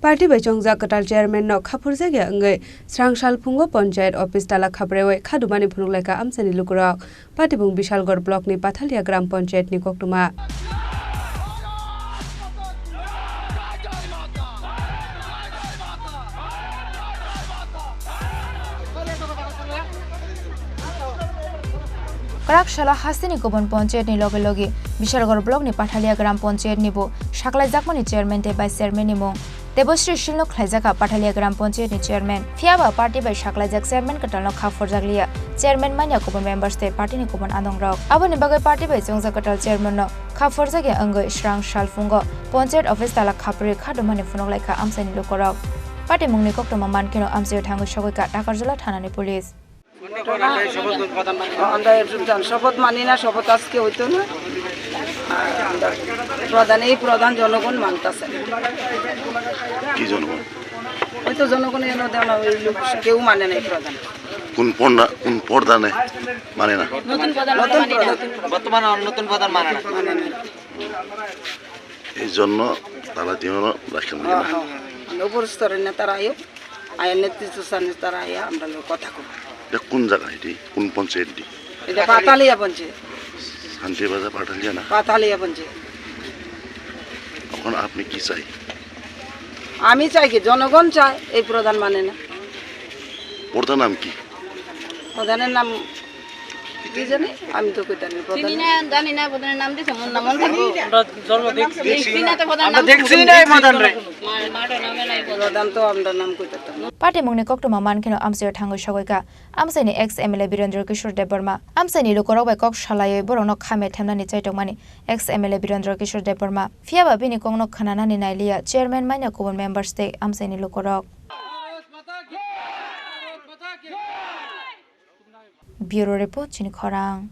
Party by Chongza Kwtal Chairman no Khaphurjakya wngwi Srangshal Phungo Panchayat Office Tala Khapere Khadumani Phunuglaika Amchaini Lukurok Party bung Bishalgor Block ni Pathalia Gram Panchayat ni Koktuma Karak Hasini Kobon Panchayat ni logi Bishalgor Block ni Pathalia Gram Panchayat ni bo Shaklai Jakmani Chairman te by Chairman ni mo Debosri Shilno Khlaijaka Pathalia Gram Panchayat ni Chairman Fiaba Party by Shaklai Jak Chairman Kwtal no Khaphurjakya Chairman manya Kobon members te party ni Kobon Anongrok Aboni bagai Party by Chongza Kwtal Chairman no Khaphurjakya wngwi Srangshal Phungo Panchayat Office Tala Khapere Khadumani Phunuglaika Amchaini Lukurok Party mungni koktoma mankeno Amchaini thangu shogoika Dakarjula Thanani Police শপথ মানি না শপথ আজকে হইতো না প্রধান জনগণ মানতাছে কি জনগণ হয়তো জনগণ এনে দেও না ওই লোক কেউ মানে না প্রধান কোন প্রধানে মানে না নতুন প্রধান বর্তমানে নতুন প্রধান মানে না এই জন্য তারা দিনও রাখেন না উপর স্তরের নেতারা আয়ের নেতৃত্ব স্থানীয় তারা আমরা কথা কই এটা কোন জায়গা এটি কোন পঞ্চায়েত এটি এটা পাতালিয়া পঞ্চায়েত শান্তি বাজার পাঠালিয়া না পাতালিয়া পঞ্চায়েত এখন আপনি কি চাই আমি চাই কি জনগণ চায় এই প্রধান মানে না প্রধান নাম কি প্রধানের নাম কি জানি আমি তো কইতাম প্রধান জানি না প্রধানের নাম দিছে মন নাম থাকবো আমরা জন্ম দেখছি না তো প্রধান নাম দেখছি না প্রধান রে মাঠে নামে নাই প্রধান তো আমরা নাম কইতাম Party mungni koktoma mankeno Amchaini thangu shogoika Amchaini ex MLA Birendra Kishore Debarma Amchaini Lukurok by kok shalai borong no khame themnani chaitokmani ex MLA Birendra Kishore Debarma Fiaba bini kongno khananani nailia chairman manya Kobon members te Amchaini Lukurok Bureau report Chini Khorang